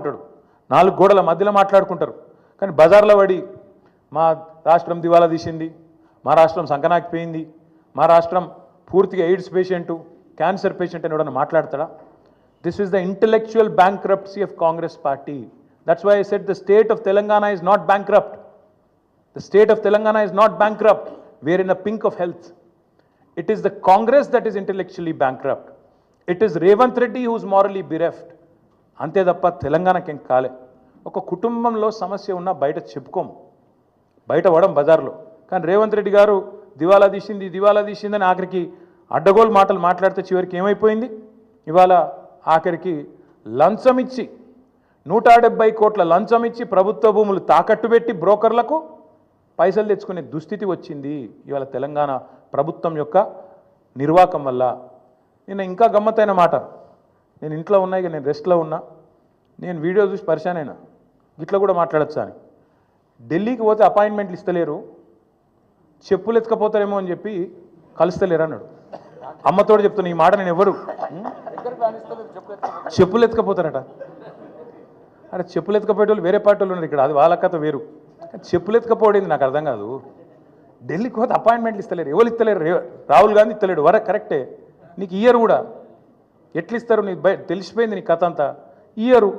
ఉంటాడు, 4 గోడల మధ్యలో మాట్లాడుకుంటారు. కానీ బజార్లో పడి మా రాష్ట్రం దివాలా తీసింది, మా రాష్ట్రం సంకనాకిపోయింది, మా రాష్ట్రం పూర్తిగా ఎయిడ్స్ పేషెంటు, క్యాన్సర్ పేషెంట్ అని ఎవడన్నా మాట్లాడతాడా? This is the intellectual bankruptcy of Congress party. That's why I said the state of Telangana is not bankrupt. The state of Telangana is not bankrupt. We are in the pink of health. It is the Congress that is intellectually bankrupt. It is Revanth Reddy who is morally bereft. అంతే తప్ప తెలంగాణకి ఏం కాలే. ఒక కుటుంబంలో సమస్య ఉన్నా బయట చెప్పుకోము, బయట పడం బజార్లో. కానీ రేవంత్ రెడ్డి గారు దివాలా తీసిందని ఆఖరికి అడ్డగోలు మాటలు మాట్లాడితే చివరికి ఏమైపోయింది? ఇవాళ ఆఖరికి లంచం ఇచ్చి 170 కోట్ల లంచం ఇచ్చి ప్రభుత్వ భూములు తాకట్టు పెట్టి బ్రోకర్లకు పైసలు తెచ్చుకునే దుస్థితి వచ్చింది ఇవాళ తెలంగాణ ప్రభుత్వం యొక్క నిర్వాకం వల్ల. నేను ఇంకా గమ్మత్తైన మాట, నేను ఇంట్లో ఉన్నా, ఇక నేను రెస్ట్లో ఉన్నా, నేను వీడియో చూసి పరిశాన్ అయినా, ఇట్లా కూడా మాట్లాడచ్చు అని. ఢిల్లీకి పోతే అపాయింట్మెంట్లు ఇస్తలేరు, చెప్పులు ఎత్తుకపోతారేమో అని చెప్పి కలుస్తలేరు అన్నాడు. అమ్మతోడు చెప్తున్నా ఈ మాట, నేను ఎవరు చెప్పులు ఎత్తుకపోతారట. అరే చెప్పులు ఎత్తుకపోయే వాళ్ళు వేరే పార్టీ వాళ్ళు ఉన్నారు ఇక్కడ, అది వాళ్ళ కథ వేరు. చెప్పులు ఎత్తుకపోయింది నాకు అర్థం కాదు. ఢిల్లీకి పోతే అపాయింట్మెంట్లు ఇస్తలేరు, ఎవరు ఇస్తలేరు? రాహుల్ గాంధీ ఇస్తలేడు, కరెక్టే. నీకు ఇయర్ కూడా ఎట్లు ఇస్తారు? నీకు తెలిసిపోయింది నీ కథ అంతా. ఇయరు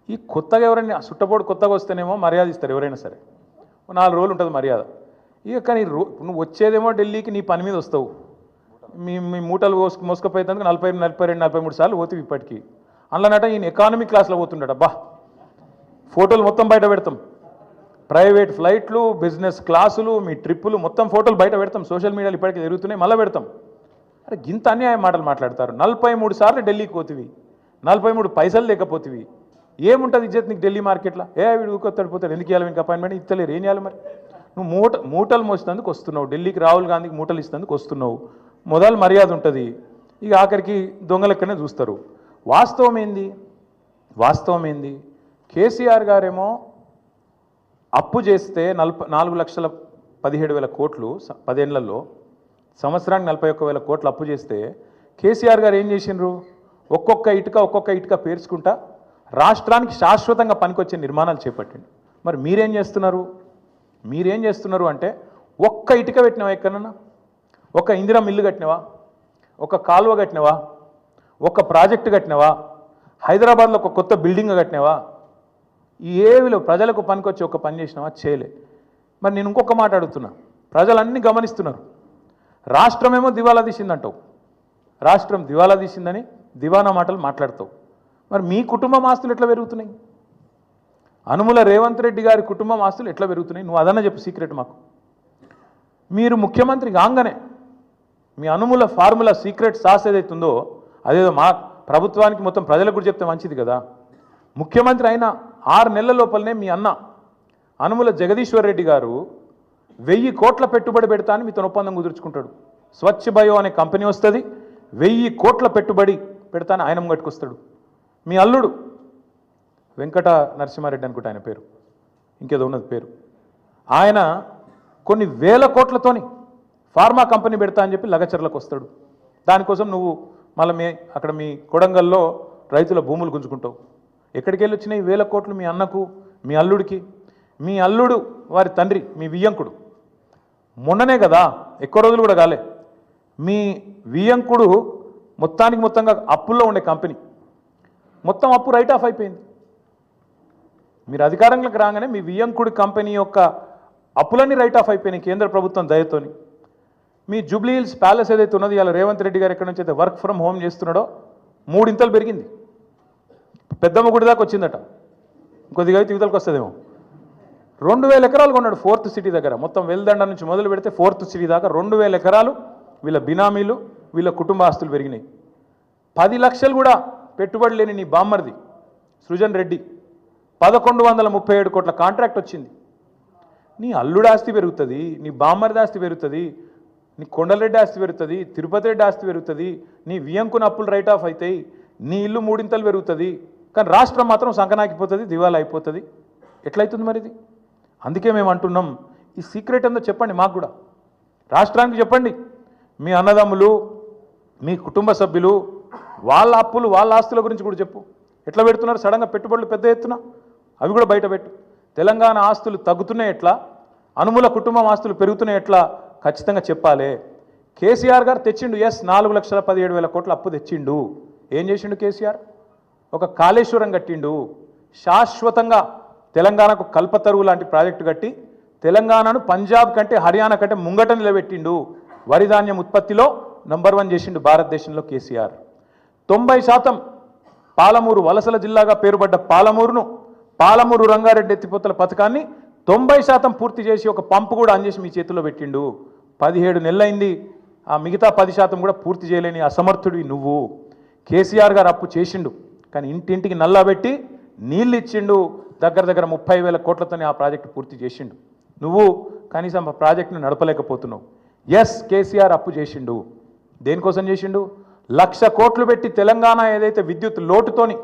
ఈ కొత్తగా ఎవరైనా సుట్టపోడు కొత్తగా వస్తేనేమో మర్యాద ఇస్తారు ఎవరైనా సరే, 4 రోజులు ఉంటుంది మర్యాద. ఇక కానీ నువ్వు వచ్చేదేమో ఢిల్లీకి నీ పని మీద వస్తావు, మీ మూటలు మోసుకపోయేందుకు 40, 42, 43 సార్లు పోతావు ఇప్పటికీ. అందులోనట ఈయన ఎకానమీ క్లాస్లో పోతుండట. బా ఫోటోలు మొత్తం బయట పెడతాం, ప్రైవేట్ ఫ్లైట్లు, బిజినెస్ క్లాసులు, మీ ట్రిప్పులు మొత్తం ఫోటోలు బయట పెడతాం, సోషల్ మీడియాలో ఇప్పటికీ జరుగుతున్నాయి, మళ్ళీ పెడతాం. అరే గింత అన్యాయం మాటలు మాట్లాడతారు. 43 సార్లు ఢిల్లీకి పోతివి, 43 పైసలు లేకపోతివి, ఏముంటుంది ఇజ్జత్ నీకు ఢిల్లీ మార్కెట్లో? వీడు ఊకొత్తాడు పోతాడు, ఎందుకు ఇవ్వాలి మీకు అపాయింట్మెంట్? ఇస్తలేరు, ఏం చేయాలి మరి? నువ్వు మూటలు మోసేందుకు వస్తున్నావు ఢిల్లీకి, రాహుల్ గాంధీకి మూటలు ఇస్తేందుకు వస్తున్నావు, మొదలు మర్యాద ఉంటుంది. ఇక ఆఖరికి దొంగలెక్కనే చూస్తారు. వాస్తవం ఏంది? కేసీఆర్ గారేమో అప్పు చేస్తే 4,17,000 కోట్లు 10 ఏళ్లలో, సంవత్సరానికి 41,000 కోట్లు అప్పు చేస్తే కేసీఆర్ గారు ఏం చేసిండ్రు? ఒక్కొక్క ఇటుక పేర్చుకుంటా రాష్ట్రానికి శాశ్వతంగా పనికొచ్చే నిర్మాణాలు చేపట్టిండు. మరి మీరేం చేస్తున్నారు అంటే, ఒక్క ఇటుక పెట్టినావా ఎక్కడన్నా? ఒక ఇందిరా మిల్లు కట్టినవా? ఒక కాలువ కట్టినవా? ఒక ప్రాజెక్టు కట్టినవా? హైదరాబాద్లో ఒక కొత్త బిల్డింగ్ కట్టినవా? ఏవిలో ప్రజలకు పనికొచ్చి ఒక పని చేసినావా? చేయలే. మరి నేను ఇంకొక మాట అడుగుతున్నా, ప్రజలన్నీ గమనిస్తున్నారు. రాష్ట్రమేమో దివాలా తీసిందంటావు, రాష్ట్రం దివాలా తీసిందని దివానా మాటలు మాట్లాడతావు. మరి మీ కుటుంబం ఆస్తులు ఎట్లా పెరుగుతున్నాయి? అనుముల రేవంత్ రెడ్డి గారి కుటుంబం ఆస్తులు ఎట్లా పెరుగుతున్నాయి? నువ్వు అదన్నా చెప్పు సీక్రెట్ మాకు. మీరు ముఖ్యమంత్రి కాగానే మీ అనుముల ఫార్ములా సీక్రెట్ సాస్ ఏదైతుందో అదేదో మా ప్రభుత్వానికి మొత్తం ప్రజలకు కూడా చెప్తే మంచిది కదా. ముఖ్యమంత్రి అయిన 6 నెలల లోపలనే మీ అన్న అనుముల జగదీశ్వర్ రెడ్డి గారు 1000 కోట్ల పెట్టుబడి పెడతా అని మీతో ఒప్పందం కుదుర్చుకుంటాడు. స్వచ్ఛ బయో అనే కంపెనీ వస్తుంది, 1000 కోట్ల పెట్టుబడి పెడతాను ఆయన ముంగట్టుకొస్తాడు. మీ అల్లుడు వెంకట నరసింహారెడ్డి అనుకుంటా ఆయన పేరు, ఇంకేదో ఉన్నది పేరు, ఆయన కొన్ని వేల కోట్లతోని ఫార్మా కంపెనీ పెడతా అని చెప్పి లగచర్లకు వస్తాడు. దానికోసం నువ్వు మళ్ళీ అక్కడ మీ కొడంగల్లో రైతుల భూములు గుంజుకుంటావు. ఎక్కడికి వెళ్ళి వచ్చినాయి 1000 కోట్లు మీ అన్నకు, మీ అల్లుడికి? మీ అల్లుడు వారి తండ్రి మీ వియ్యంకుడు మొన్ననే కదా, ఎక్కువ రోజులు కూడా కాలే, మీ వియ్యంకుడు మొత్తంగా అప్పుల్లో ఉండే కంపెనీ మొత్తం అప్పు రైట్ ఆఫ్ అయిపోయింది. మీరు అధికారంలోకి రాగానే మీ వియ్యంకుడి కంపెనీ యొక్క అప్పులన్నీ రైట్ ఆఫ్ అయిపోయినాయి కేంద్ర ప్రభుత్వం దయతోని. మీ జూబ్లీ హిల్స్ ప్యాలెస్ ఏదైతే ఉన్నది, ఇలా రేవంత్ రెడ్డి గారు ఎక్కడి నుంచి అయితే వర్క్ ఫ్రమ్ హోమ్ చేస్తున్నాడో 3 ఇంతలు పెరిగింది. పెద్దమ్మ గుడి దాకా వచ్చిందట, ఇంకొద్దిగా అయితే యువతలకు వస్తుందేమో. 2000 ఎకరాలు కొన్నాడు 4th సిటీ దగ్గర. మొత్తం వెల్దండ నుంచి మొదలు పెడితే 4th సిటీ దాకా 2000 ఎకరాలు వీళ్ళ బినామీలు, వీళ్ళ కుటుంబ ఆస్తులు పెరిగినాయి. 10 లక్షలు కూడా పెట్టుబడి లేని నీ బామ్మర్ది సృజన్ రెడ్డి 1137 కోట్ల కాంట్రాక్ట్ వచ్చింది. నీ అల్లుడు ఆస్తి పెరుగుతుంది, నీ బామ్మర్ది ఆస్తి పెరుగుతుంది, నీ కొండలరెడ్డి ఆస్తి పెరుగుతుంది, తిరుపతి రెడ్డి ఆస్తి పెరుగుతుంది, నీ వియంకున అప్పులు రైట్ ఆఫ్ అవుతాయి, నీ ఇల్లు 3 ఇంతలు పెరుగుతుంది. కానీ రాష్ట్రం మాత్రం సంకనాకిపోతుంది, దివాలా అయిపోతుంది. ఎట్లయితుంది మరి ఇది? అందుకే మేము అంటున్నాం, ఈ సీక్రెట్ అంతా చెప్పండి మాకు కూడా, రాష్ట్రానికి చెప్పండి. మీ అన్నదమ్ములు, మీ కుటుంబ సభ్యులు, వాళ్ళ అప్పులు, వాళ్ళ ఆస్తుల గురించి కూడా చెప్పు. ఎట్లా పెడుతున్నారు సడన్గా పెట్టుబడులు పెద్ద ఎత్తున అవి కూడా బయట పెట్టు. తెలంగాణ ఆస్తులు తగ్గుతున్నాయి ఎట్లా, అనుమూల కుటుంబం ఆస్తులు పెరుగుతున్నాయి ఎట్లా ఖచ్చితంగా చెప్పాలి. కేసీఆర్ గారు తెచ్చిండు, ఎస్ 4,17,000 కోట్ల అప్పు తెచ్చిండు. ఏం చేసిండు కేసీఆర్? ఒక కాళేశ్వరం కట్టిండు, శాశ్వతంగా తెలంగాణకు కల్పతరువు లాంటి ప్రాజెక్టు కట్టి తెలంగాణను పంజాబ్ కంటే హర్యానా కంటే ముంగట నిలబెట్టిండు. వరి ధాన్యం ఉత్పత్తిలో నంబర్ 1 చేసిండు భారతదేశంలో కేసీఆర్. 90% పాలమూరు వలసల జిల్లాగా పేరుపడ్డ పాలమూరు రంగారెడ్డి ఎత్తిపోతల పథకాన్ని 90% పూర్తి చేసి ఒక పంపు కూడా ఆన్ చేసి మీ చేతిలో పెట్టిండు. 17 నెలలైంది, ఆ మిగతా 10% కూడా పూర్తి చేయలేని అసమర్థుడివి నువ్వు. కేసీఆర్ గారు అప్పు చేసిండు, కానీ ఇంటింటికి నల్లా పెట్టి నీళ్ళు ఇచ్చిండు. దగ్గర 30,000 కోట్లతోనే ఆ ప్రాజెక్టు పూర్తి చేసిండు. నువ్వు కనీసం ఆ ప్రాజెక్టును నడపలేకపోతున్నావు. ఎస్ కేసీఆర్ అప్పు చేసిండు. దేనికోసం చేసిండు? 1,00,000 కోట్లు పెట్టి తెలంగాణ ఏదైతే విద్యుత్ లోటుతోని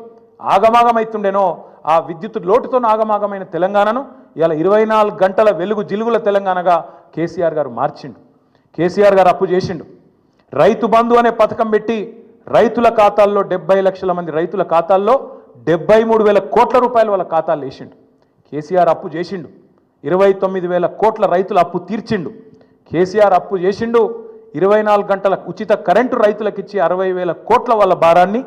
ఆగమాగమైతుండేనో ఆ విద్యుత్ లోటుతో ఆగమాగమైన తెలంగాణను ఇలా 24 గంటల వెలుగు జిలుగుల తెలంగాణగా కేసీఆర్ గారు మార్చిండు. కేసీఆర్ గారు అప్పు చేసిండు. రైతు బంధు అనే పథకం పెట్టి రైతుల ఖాతాల్లో 70 లక్షల మంది రైతుల ఖాతాల్లో 73,000 కోట్ల రూపాయలు వాళ్ళ ఖాతాలు వేసిండు. కేసీఆర్ అప్పు చేసిండు. 29,000 కోట్ల రైతుల అప్పు తీర్చిండు. కేసీఆర్ అప్పు చేసిండు. 24 గంటల ఉచిత కరెంటు రైతులకు ఇచ్చి 60,000 కోట్ల వాళ్ళ భారాన్ని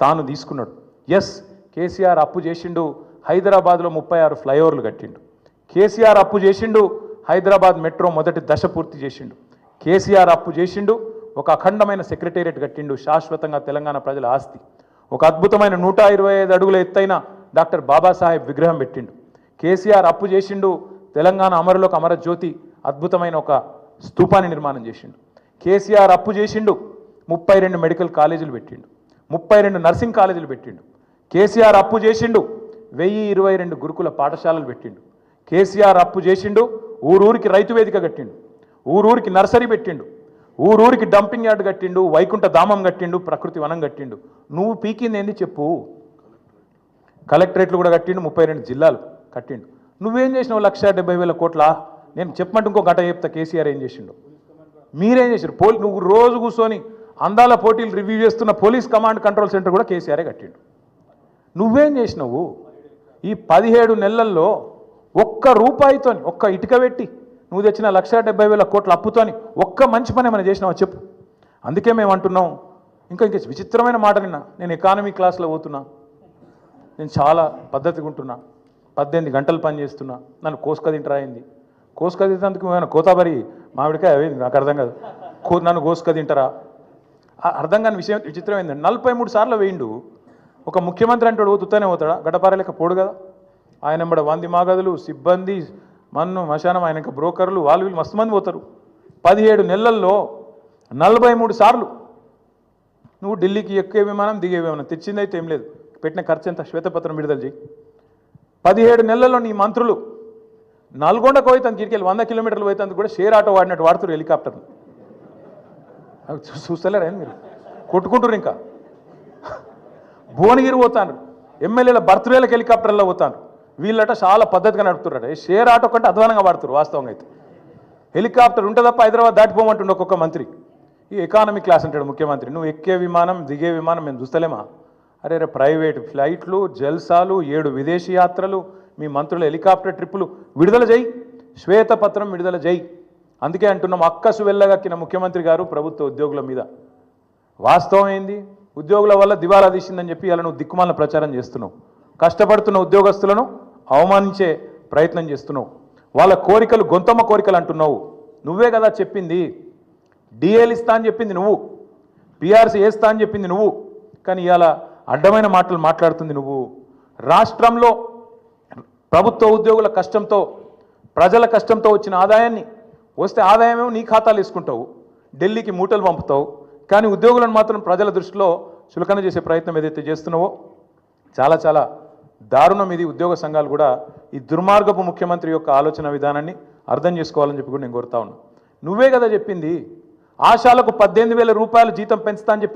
తాను తీసుకున్నాడు. ఎస్ కేసీఆర్ అప్పు చేసిండు. హైదరాబాద్లో 36 ఫ్లైఓవర్లు కట్టిండు. కేసీఆర్ అప్పు చేసిండు. హైదరాబాద్ మెట్రో మొదటి దశ పూర్తి చేసిండు. కేసీఆర్ అప్పు చేసిండు. ఒక అఖండమైన సెక్రటేరియట్ కట్టిండు, శాశ్వతంగా తెలంగాణ ప్రజల ఆస్తి. ఒక అద్భుతమైన 125 అడుగుల ఎత్తైన డాక్టర్ బాబాసాహెబ్ విగ్రహం పెట్టిండు. కేసీఆర్ అప్పు చేసిండు. తెలంగాణ అమరులకు అమరజ్యోతి అద్భుతమైన ఒక స్తూపాన్ని నిర్మాణం చేసిండు. కేసీఆర్ అప్పు చేసిండు. 32 మెడికల్ కాలేజీలు పెట్టిండు. 32 నర్సింగ్ కాలేజీలు పెట్టిండు. కేసీఆర్ అప్పు చేసిండు. 1022 గురుకుల పాఠశాలలు పెట్టిండు. కేసీఆర్ అప్పు చేసిండు. ఊరూరికి రైతు వేదిక కట్టిండు. ఊరూరికి నర్సరీ పెట్టిండు. ఊరూరికి డంపింగ్ యార్డ్ కట్టిండు. వైకుంఠ ధామం కట్టిండు. ప్రకృతి వనం కట్టిండు. నువ్వు పీకింది ఏంది చెప్పు? కలెక్టరేట్లు కూడా కట్టిండు. 32 జిల్లాలు కట్టిండు. నువ్వేం చేసినావు? 1,70,000 కోట్ల. నేను చెప్పమంటే ఇంకో గంట చెప్తా కేసీఆర్ ఏం చేసిండు. మీరేం చేశారు? నువ్వు రోజు కూర్చొని అందాల పోటీలు రివ్యూ చేస్తున్న పోలీస్ కమాండ్ కంట్రోల్ సెంటర్ కూడా కేసీఆరే కట్టిండు. నువ్వేం చేసినావు? ఈ 17 నెలల్లో ఒక్క రూపాయితోని, ఒక్క ఇటుక పెట్టి నువ్వు తెచ్చిన 1,70,000 కోట్ల అప్పుతోని ఒక్క మంచి పని ఏమైనా చేసినావా చెప్పు. అందుకే మేము అంటున్నాం. ఇంకా విచిత్రమైన మాట నేను ఎకానమీ క్లాస్లో పోతున్నా, నేను చాలా పద్ధతిగా ఉంటున్నా, 18 గంటలు పని చేస్తున్నా, నన్ను కోసుక తింటరా అయింది. కోసుక తింటేందుకు ఏమైనా కోతాబరి మామిడికాయ అయింది నాకు అర్థం కాదు. నన్ను కోసుక తింటారా? అర్థం కాని విషయం విచిత్రం ఏంటంటే 43 సార్లు వేయిండు. ఒక ముఖ్యమంత్రి అంటాడు తుత్తనే పోతాడా? గడ్డపారలేక పోడు కదా. ఆయన ఎంబడ 100 మాగదులు, సిబ్బంది, మన్ను మశానం, ఆయన ఇంకా బ్రోకర్లు, వాళ్ళు వీళ్ళు మస్తు మంది పోతారు. 17 నెలల్లో 43 సార్లు నువ్వు ఢిల్లీకి ఎక్కే విమానం దిగే విమానం తెచ్చిందైతే ఏం లేదు. పెట్టిన ఖర్చు ఎంత? శ్వేతపత్రం విడుదల చేయి. 17 నెలల్లో నీ మంత్రులు నల్గొండకు పోయితే గిరికెళ్ళి 100 కిలోమీటర్లు పోయితే కూడా షేర్ ఆటో వాడినట్టు వాడుతున్నారు హెలికాప్టర్ని. చూస్తలేరా మీరు? కొట్టుకుంటారు. ఇంకా భువనగిరి పోతాను, ఎమ్మెల్యేల బర్త్డేలకు హెలికాప్టర్లో పోతాను. వీళ్ళట చాలా పద్ధతిగా నడుపుతున్నారట. షేర్ ఆటో కంటే అధ్వానంగా వాడుతున్నారు వాస్తవంగా అయితే. హెలికాప్టర్ ఉంటే తప్ప హైదరాబాద్ దాటిపోమంటుండే ఒక్కొక్క మంత్రి. ఈ ఎకానమీ క్లాస్ అంటాడు ముఖ్యమంత్రి. నువ్వు ఎక్కే విమానం దిగే విమానం మేము చూస్తలేమా? అరే ప్రైవేట్ ఫ్లైట్లు, జల్సాలు, 7 విదేశీ యాత్రలు, మీ మంత్రుల హెలికాప్టర్ ట్రిప్పులు విడుదల చేయి, శ్వేతపత్రం విడుదల చేయి. అందుకే అంటున్నాం, అక్కసు వెళ్ళగక్కిన ముఖ్యమంత్రి గారు ప్రభుత్వ ఉద్యోగుల మీద. వాస్తవం ఏంది? ఉద్యోగుల వల్ల దివాలా తీసిందని చెప్పి ఇలా నువ్వు దిక్కుమాల ప్రచారం చేస్తున్నావు. కష్టపడుతున్న ఉద్యోగస్తులను అవమానించే ప్రయత్నం చేస్తున్నావు. వాళ్ళ కోరికలు గొంతమ్మ కోరికలు అంటున్నావు. నువ్వే కదా చెప్పింది. డిఏలు ఇస్తా అని చెప్పింది నువ్వు, పిఆర్సీ వేస్తా అని చెప్పింది నువ్వు. కానీ ఇవాళ అడ్డమైన మాటలు మాట్లాడుతుంది నువ్వు. రాష్ట్రంలో ప్రభుత్వ ఉద్యోగుల కష్టంతో, ప్రజల కష్టంతో వచ్చిన ఆదాయాన్ని వస్తే ఆదాయమేమో నీ ఖాతాలు వేసుకుంటావు, ఢిల్లీకి మూటలు పంపుతావు. కానీ ఉద్యోగులను మాత్రం ప్రజల దృష్టిలో చులకన చేసే ప్రయత్నం ఏదైతే చేస్తున్నావో చాలా చాలా దారుణం ఇది. ఉద్యోగ సంఘాలు కూడా ఈ దుర్మార్గపు ముఖ్యమంత్రి యొక్క ఆలోచన విధానాన్ని అర్థం చేసుకోవాలని చెప్పి కూడా నేను కోరుతా ఉన్నా. నువ్వే కదా చెప్పింది ఆశాలకు 18,000 రూపాయలు జీతం పెంచుతా అని చెప్పి